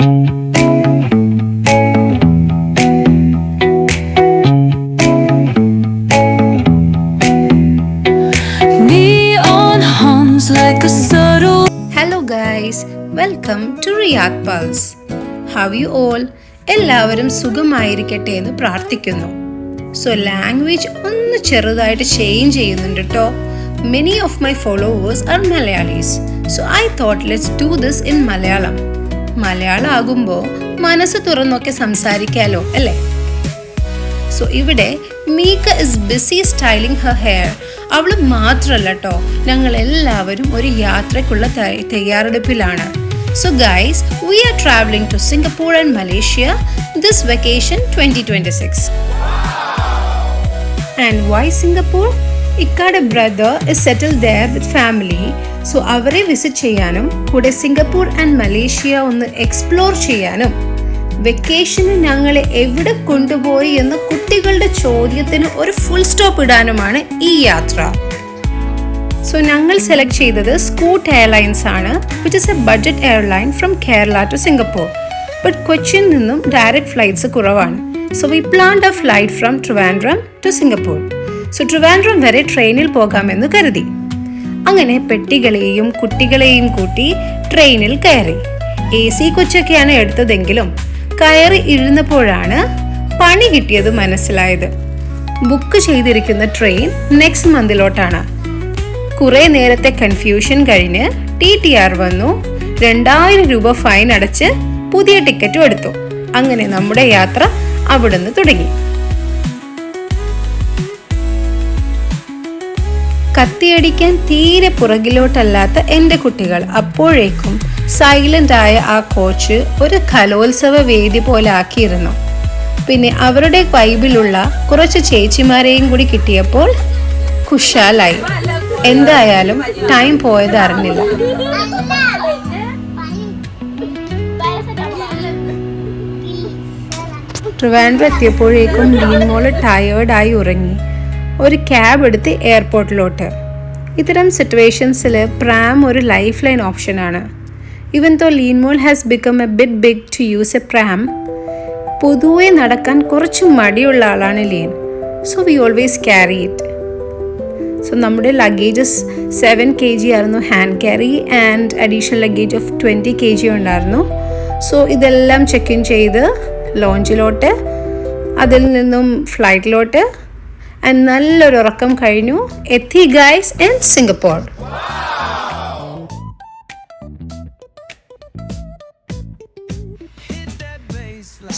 Hello guys, welcome to Riyadh Pulse. How you all? എല്ലാവരും സുഖമായിരിക്കട്ടെ എന്ന് പ്രാർത്ഥിക്കുന്നു. സോ ലാംഗ്വേജ് ഒന്ന് ചെറുതായിട്ട് ചേഞ്ച് ചെയ്യുന്നുണ്ട് കേട്ടോ. Many of my followers are Malayalis. So I thought let's do this in Malayalam. Malayalam ആകുമ്പോൾ മനസ്സ് തുറന്നൊക്കെ സംസാരിക്കാലോ അല്ലേ? സോ ഇവിടെ മീക is busy styling her hair. അവൾ മാത്രമല്ല കേട്ടോ, ഞങ്ങൾ എല്ലാവരും ഒരു യാത്രയ്ക്കുള്ള തയ്യാറെടുപ്പിലാണ്. So guys, we are traveling to Singapore and Malaysia this vacation 2026. And why Singapore? ഇക്കാടെ brother is settled there with family. So അവരെ വിസിറ്റ് ചെയ്യാനും കൂടെ സിംഗപ്പൂർ ആൻഡ് മലേഷ്യ ഒന്ന് എക്സ്പ്ലോർ ചെയ്യാനും വെക്കേഷന് ഞങ്ങളെ എവിടെ കൊണ്ടുപോയി എന്ന കുട്ടികളുടെ ചോദ്യത്തിന് ഒരു ഫുൾ സ്റ്റോപ്പ് ഇടാനുമാണ് ഈ യാത്ര. സോ ഞങ്ങൾ സെലക്ട് ചെയ്തത് സ്കൂട്ട് എയർലൈൻസ് ആണ്, which is a budget airline from Kerala to Singapore. But കൊച്ചിയിൽ നിന്നും ഡയറക്റ്റ് ഫ്ലൈറ്റ്സ് കുറവാണ്. So we planned a flight from Trivandrum to Singapore. So Trivandrum വരെ ട്രെയിനിൽ പോകാമെന്ന് കരുതി. അങ്ങനെ പെട്ടികളെയും കുട്ടികളെയും കൂട്ടി ട്രെയിനിൽ കയറി. AC കൊച്ചൊക്കെയാണ് എടുത്തതെങ്കിലും കയറി ഇരുന്നപ്പോഴാണ് പണി കിട്ടിയത് മനസ്സിലായത്. ബുക്ക് ചെയ്തിരിക്കുന്ന ട്രെയിൻ നെക്സ്റ്റ് മന്തിലോട്ടാണ്. കുറേ നേരത്തെ കൺഫ്യൂഷൻ കഴിഞ്ഞ് TTR വന്നു. 2000 രൂപ ഫൈൻ അടച്ച് പുതിയ ടിക്കറ്റും എടുത്തു. അങ്ങനെ നമ്മുടെ യാത്ര അവിടുന്ന് തുടങ്ങി. കത്തിയടിക്കാൻ തീരെ പുറകിലോട്ടല്ലാത്ത എൻ്റെ കുട്ടികൾ അപ്പോഴേക്കും സൈലന്റ് ആയ ആ കോച്ച് ഒരു കലോത്സവ വേദി പോലെ ആക്കിയിരുന്നു. പിന്നെ അവരുടെ വൈബിലുള്ള കുറച്ച് ചേച്ചിമാരെയും കൂടി കിട്ടിയപ്പോൾ കുശാലായി. എന്തായാലും ടൈം പോയത് അറിഞ്ഞില്ല. ട്രിവാൻഡ്രം എത്തിയപ്പോഴേക്കും ലീൻമോള് ടയേർഡായി ഉറങ്ങി. ഒരു ക്യാബ് എടുത്ത് എയർപോർട്ടിലോട്ട്. ഇത്തരം സിറ്റുവേഷൻസിൽ പ്രാം ഒരു ലൈഫ് ലൈൻ ഓപ്ഷനാണ്. ഈവൻ ദോ ലീൻമോൾ has become a bit big to use a pram, പൊതുവെ നടക്കാൻ കുറച്ച് മടിയുള്ള ആളാണ് Leen. So we always carry it. So നമ്മുടെ ലഗേജസ് 7 kg ആയിരുന്നു hand carry and additional luggage of 20 kg ഉണ്ടായിരുന്നു. സോ ഇതെല്ലാം ചെക്ക് ഇൻ ചെയ്ത് ലോഞ്ചിലോട്ട്, അതിൽ നിന്നും ഫ്ലൈറ്റിലോട്ട്, ആൻഡ് നല്ലൊരു ഉറക്കം കഴിഞ്ഞു. എത്തി guys in Singapore.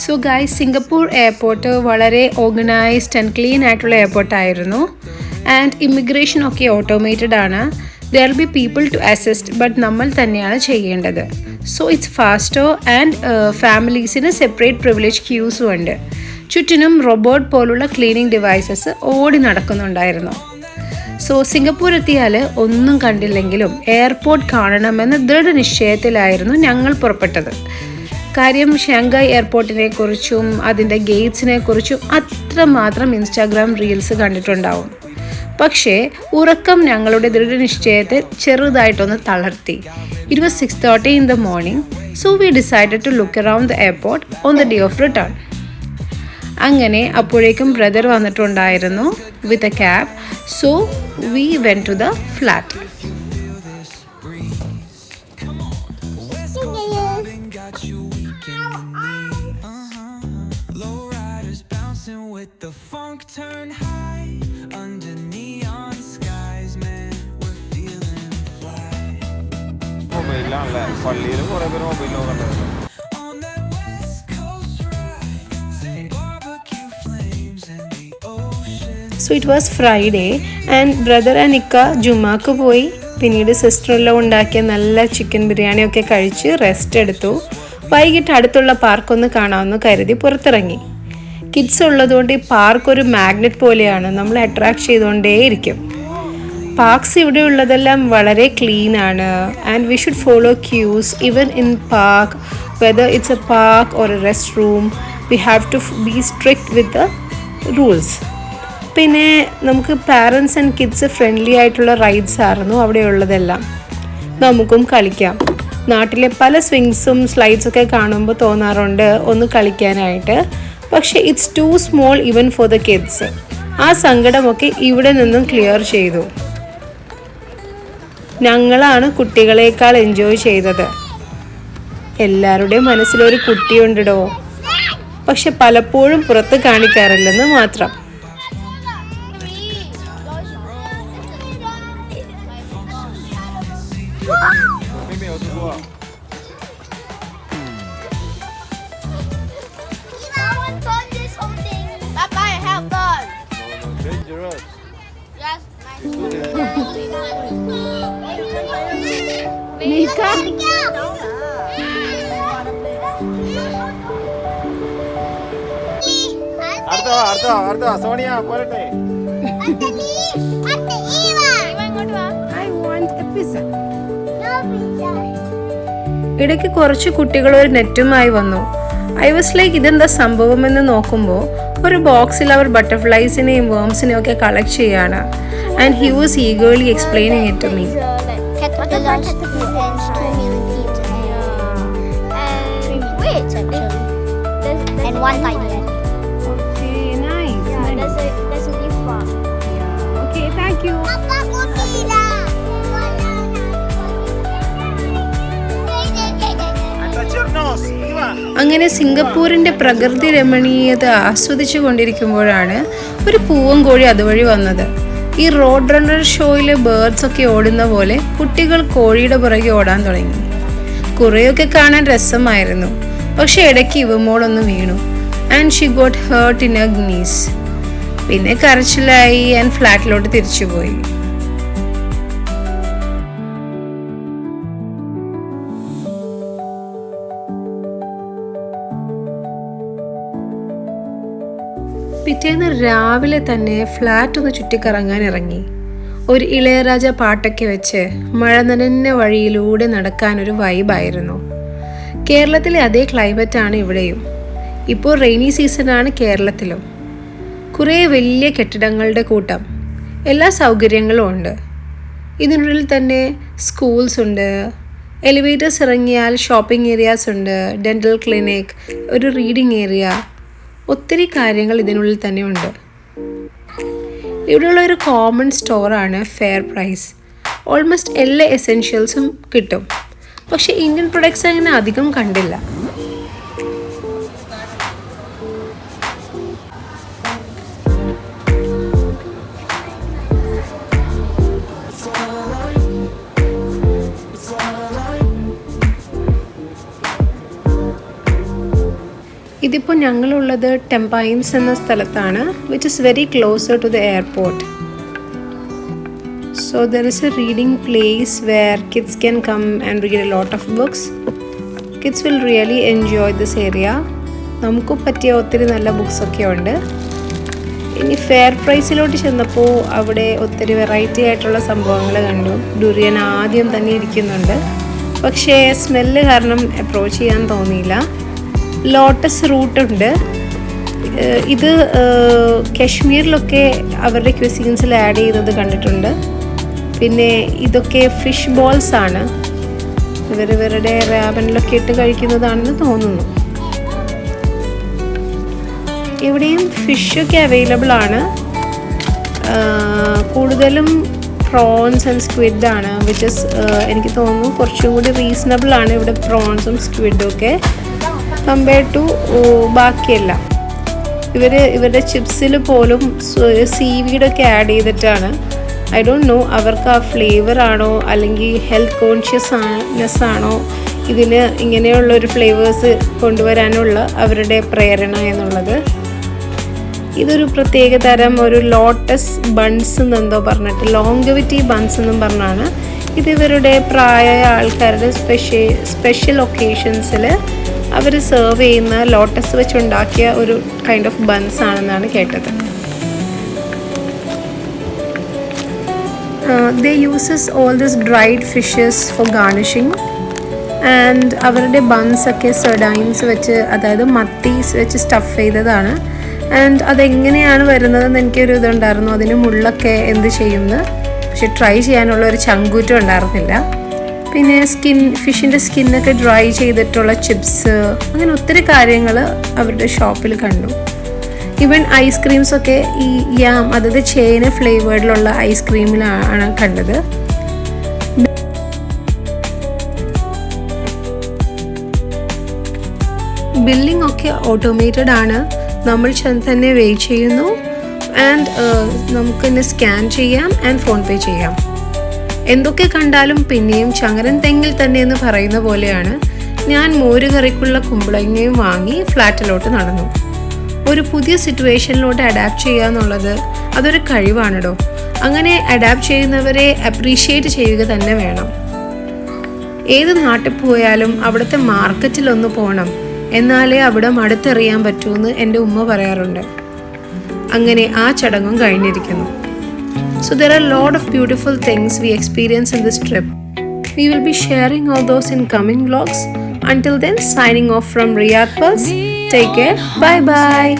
So guys, Singapore airport വളരെ ഓർഗനൈസ്ഡ് ആൻഡ് ക്ലീൻ ആയിട്ടുള്ള എയർപോർട്ടായിരുന്നു. ആൻഡ് ഇമിഗ്രേഷൻ ഒക്കെ ഓട്ടോമേറ്റഡ് ആണ്. There will be people to assist, but നമ്മൾ തന്നെയാണ് ചെയ്യേണ്ടത്. സോ ഇറ്റ്സ് ഫാസ്റ്റർ ആൻഡ് ഫാമിലീസിന് സെപ്പറേറ്റ് പ്രിവിലേജ് ക്യൂസും ഉണ്ട്. ചുറ്റിനും റോബോട്ട് പോലുള്ള ക്ലീനിങ് ഡിവൈസസ് ഓടി നടക്കുന്നുണ്ടായിരുന്നു. സോ സിംഗപ്പൂർ എത്തിയാൽ ഒന്നും കണ്ടില്ലെങ്കിലും എയർപോർട്ട് കാണണമെന്ന ദൃഢനിശ്ചയത്തിലായിരുന്നു ഞങ്ങൾ പുറപ്പെട്ടത്. കാര്യം ഷാങ്ഹായ് എയർപോർട്ടിനെ കുറിച്ചും അതിൻ്റെ ഗേറ്റ്സിനെ കുറിച്ചും അത്രമാത്രം ഇൻസ്റ്റാഗ്രാം റീൽസ് കണ്ടിട്ടുണ്ടാവും. പക്ഷേ ഉറക്കം ഞങ്ങളുടെ ദൃഢനിശ്ചയത്തെ ചെറുതായിട്ടൊന്ന് തളർത്തി. It was 6:30 in the morning, so we decided to look around the airport on the day of return. അങ്ങനെ അപ്പോഴേക്കും ബ്രദർ വന്നിട്ടുണ്ടായിരുന്നു with a cab. So we went to the flat. പള്ളിയിലും കുറേ പേര് മൊബൈലിലോ കണ്ടത്. So it was Friday and brother and ഇക്ക ജുമാക്ക് പോയി. പിന്നീട് സിസ്റ്ററെല്ലാം ഉണ്ടാക്കിയ നല്ല ചിക്കൻ ബിരിയാണിയൊക്കെ കഴിച്ച് റെസ്റ്റ് എടുത്തു. വൈകിട്ട് അടുത്തുള്ള പാർക്കൊന്ന് കാണാമെന്ന് കരുതി പുറത്തിറങ്ങി. കിഡ്സ് ഉള്ളതുകൊണ്ട് ഈ പാർക്ക് ഒരു മാഗ്നറ്റ് പോലെയാണ്, നമ്മളെ അട്രാക്ട് ചെയ്തുകൊണ്ടേയിരിക്കും. പാർക്സ് ഇവിടെ ഉള്ളതെല്ലാം വളരെ ക്ലീൻ ആണ്. And we should follow queues even in park, whether it's a park or a rest room. We have to be strict with the rules. പിന്നെ നമുക്ക് പാരൻസ് ആൻഡ് കിഡ്സ് ഫ്രണ്ട്ലി ആയിട്ടുള്ള rides ആയിരുന്നു അവിടെ ഉള്ളതെല്ലാം. നമുക്കും കളിക്കാം. നാട്ടിലെ പല സ്വിങ്സും സ്ലൈഡ്സൊക്കെ കാണുമ്പോൾ തോന്നാറുണ്ട് ഒന്ന് കളിക്കാനായിട്ട്. പക്ഷേ it's too small even for the kids. ആ സങ്കടമൊക്കെ ഇവിടെ നിന്നും ക്ലിയർ ചെയ്തു. ഞങ്ങളാണ് കുട്ടികളെക്കാൾ എൻജോയ് ചെയ്തത്. എല്ലാവരുടെയും മനസ്സിലൊരു കുട്ടിയുണ്ടോ, പക്ഷെ പലപ്പോഴും പുറത്ത് കാണിക്കാറില്ലെന്ന് മാത്രം. സോണിയ പോരട്ടെ. ഇടയ്ക്ക് കുറച്ച് കുട്ടികൾ ഒരു നെറ്റുമായി വന്നു. ഐ വാസ് ലൈക്ക് ഇതെന്താ സംഭവമെന്ന് നോക്കുമ്പോൾ ഒരു ബോക്സിൽ അവർ ബട്ടർഫ്ലൈസിനെയും വേംസിനെയും ഒക്കെ കളക്ട് ചെയ്യാണ്. And he was eagerly explaining it to me. And one tiny head. Okay, nice. There's a leaf bomb. Okay, thank you. അങ്ങനെ സിംഗപ്പൂരിന്റെ പ്രകൃതി രമണീയത ആസ്വദിച്ചു കൊണ്ടിരിക്കുമ്പോഴാണ് ഒരു പൂവൻകോഴി അതുവഴി വന്നത്. ഈ റോഡ് റണ്ണർ ഷോയിലെ ബേർഡ്സ് ഒക്കെ ഓടുന്ന പോലെ കുട്ടികൾ കോഴിയുടെ പുറകെ ഓടാൻ തുടങ്ങി. കുറേയൊക്കെ കാണാൻ രസമായിരുന്നു. പക്ഷെ ഇടയ്ക്ക് ഇവമോളൊന്ന് വീണു. And she got hurt in her knees. പിന്നെ കരച്ചിലായി ആൻഡ് ഫ്ലാറ്റിലോട്ട് തിരിച്ചുപോയി. പിറ്റേന്ന് രാവിലെ തന്നെ ഫ്ലാറ്റ് ഒന്ന് ചുറ്റിക്കറങ്ങാൻ ഇറങ്ങി. ഒരു ഇളയരാജ പാട്ടൊക്കെ വെച്ച് മഴ നനഞ്ഞ വഴിയിലൂടെ നടക്കാനൊരു വൈബായിരുന്നു. കേരളത്തിലെ അതേ ക്ലൈമറ്റാണ് ഇവിടെയും. ഇപ്പോൾ റെയിനി സീസണാണ് കേരളത്തിലും. കുറേ വലിയ കെട്ടിടങ്ങളുടെ കൂട്ടം, എല്ലാ സൗകര്യങ്ങളും ഉണ്ട്. ഇതിനുള്ളിൽ തന്നെ സ്കൂൾസ് ഉണ്ട്, എലിവേറ്റേഴ്സ് ഇറങ്ങിയാൽ ഷോപ്പിംഗ് ഏരിയാസ് ഉണ്ട്, ഡെൻ്റൽ ക്ലിനിക്, ഒരു റീഡിംഗ് ഏരിയ, ഒത്തിരി കാര്യങ്ങൾ ഇതിനുള്ളിൽ തന്നെ ഉണ്ട്. ഇവിടെയുള്ള ഒരു കോമൺ സ്റ്റോറാണ് ഫെയർ പ്രൈസ്. ഓൾമോസ്റ്റ് എല്ലാ എസെൻഷ്യൽസും കിട്ടും. പക്ഷേ ഇന്ത്യൻ പ്രൊഡക്ട്സ് അങ്ങനെ അധികം കണ്ടില്ല. ഇതിപ്പോൾ ഞങ്ങളുള്ളത് ടെമ്പൈൻസ് എന്ന സ്ഥലത്താണ്, which is very closer to the airport. So there is a reading place where kids can come and read a lot of books. Kids will really enjoy this area. നമുക്ക് പറ്റിയ ഒത്തിരി നല്ല ബുക്സൊക്കെ ഉണ്ട്. ഇനി ഫെയർ പ്രൈസിലോട്ട് ചെന്നപ്പോൾ അവിടെ ഒത്തിരി വെറൈറ്റി ആയിട്ടുള്ള സംഭവങ്ങൾ കണ്ടു. ഡുറിയൻ ആദ്യം തന്നെ ഇരിക്കുന്നുണ്ട്, പക്ഷേ സ്മെല്ല് കാരണം അപ്രോച്ച് ചെയ്യാൻ തോന്നിയില്ല. ലോട്ടസ് റൂട്ട് ഉണ്ട്. ഇത് കശ്മീരിലൊക്കെ അവരുടെ ക്വിസീൻസിൽ ആഡ് ചെയ്യുന്നത് കണ്ടിട്ടുണ്ട്. പിന്നെ ഇതൊക്കെ ഫിഷ് ബോൾസ് ആണ്. ഇവരുടെ റാബനിലൊക്കെ ഇട്ട് കഴിക്കുന്നതാണെന്ന് തോന്നുന്നു. ഇവിടെയും ഫിഷൊക്കെ അവൈലബിൾ ആണ്. കൂടുതലും പ്രോൺസ് ആൻഡ് സ്ക്വിഡ് ആണ്, വിച്ച് ഇസ് എനിക്ക് തോന്നുന്നു കുറച്ചും കൂടി റീസണബിൾ ആണ് ഇവിടെ പ്രോൺസും സ്ക്വിഡും ഒക്കെ കമ്പയർഡ് ടു ബാക്കിയെല്ലാം. ഇവരുടെ ചിപ്സിൽ പോലും സീവീഡൊക്കെ ആഡ് ചെയ്തിട്ടാണ്. ഐ ഡോണ്ട് നോ അവർക്ക് ആ ഫ്ലേവർ ആണോ അല്ലെങ്കിൽ ഹെൽത്ത് കോൺഷ്യസ്നെസ് ആണോ ഇതിന് ഇങ്ങനെയുള്ളൊരു ഫ്ലേവേഴ്സ് കൊണ്ടുവരാനുള്ള അവരുടെ പ്രേരണ എന്നുള്ളത്. ഇതൊരു പ്രത്യേക തരം ഒരു ലോട്ടസ് ബൺസ് എന്നെന്തോ പറഞ്ഞിട്ട്, ലോങ്ഗവിറ്റി ബൺസ് എന്നും പറഞ്ഞാണ് ഇത്. ഇവരുടെ പ്രായമായ ആൾക്കാരുടെ സ്പെഷ്യൽ ഒക്കേഷൻസിൽ അവർ സെർവ് ചെയ്യുന്ന ലോട്ടസ് വെച്ചുണ്ടാക്കിയ ഒരു കൈൻഡ് ഓഫ് ബൺസ് ആണെന്നാണ് കേട്ടത്. They uses all this dried fishes for garnishing. And അവരുടെ ബൺസൊക്കെ സർഡൈൻസ് വെച്ച്, അതായത് മത്തീസ് വെച്ച് സ്റ്റഫ് ചെയ്തതാണ്. ആൻഡ് അതെങ്ങനെയാണ് വരുന്നതെന്ന് എനിക്കൊരു ഇതുണ്ടായിരുന്നു, അതിന് മുള്ളൊക്കെ എന്ത് ചെയ്യുമെന്ന്. പക്ഷെ ട്രൈ ചെയ്യാനുള്ള ഒരു ചങ്കൂറ്റം ഉണ്ടായിരുന്നില്ല. പിന്നെ ഫിഷിൻ്റെ സ്കിന്നൊക്കെ ഡ്രൈ ചെയ്തിട്ടുള്ള ചിപ്സ്, അങ്ങനെ ഒത്തിരി കാര്യങ്ങൾ അവരുടെ ഷോപ്പിൽ കണ്ടു. ഈവൻ ഐസ്ക്രീംസൊക്കെ ഈ യാം, അതായത് ചേന ഫ്ലേവേർഡിലുള്ള ഐസ്ക്രീമിലാണ് കണ്ടത്. ബില്ലിംഗ് ഒക്കെ ഓട്ടോമേറ്റഡ് ആണ്. നമ്മൾ തന്നെ വെയിറ്റ് ചെയ്യുന്നു ആൻഡ് നമുക്ക് തന്നെ സ്കാൻ ചെയ്യാം ആൻഡ് ഫോൺ പേ ചെയ്യാം. എന്തൊക്കെ കണ്ടാലും പിന്നെയും ചങ്ങരൻ തെങ്ങിൽ തന്നെ എന്ന് പറയുന്ന പോലെയാണ്. ഞാൻ മോരുകറിക്കുള്ള കുമ്പളങ്ങയും വാങ്ങി ഫ്ലാറ്റിലോട്ട് നടന്നു. ഒരു പുതിയ സിറ്റുവേഷനിലോട്ട് അഡാപ്റ്റ് ചെയ്യുക എന്നുള്ളത് അതൊരു കഴിവാണിടോ. അങ്ങനെ അഡാപ്റ്റ് ചെയ്യുന്നവരെ അപ്രീഷിയേറ്റ് ചെയ്യുക തന്നെ വേണം. ഏത് നാട്ടിൽ പോയാലും അവിടുത്തെ മാർക്കറ്റിലൊന്ന് പോകണം, എന്നാലേ അവിടെ മടുത്തെറിയാൻ പറ്റൂന്ന് എൻ്റെ ഉമ്മ പറയാറുണ്ട്. അങ്ങനെ ആ ചടങ്ങും കഴിഞ്ഞിരിക്കുന്നു. So there are a lot of beautiful things we experience in this trip. We will be sharing all those in coming vlogs. Until then, signing off from Riyadh Pulse. Take care. Bye bye.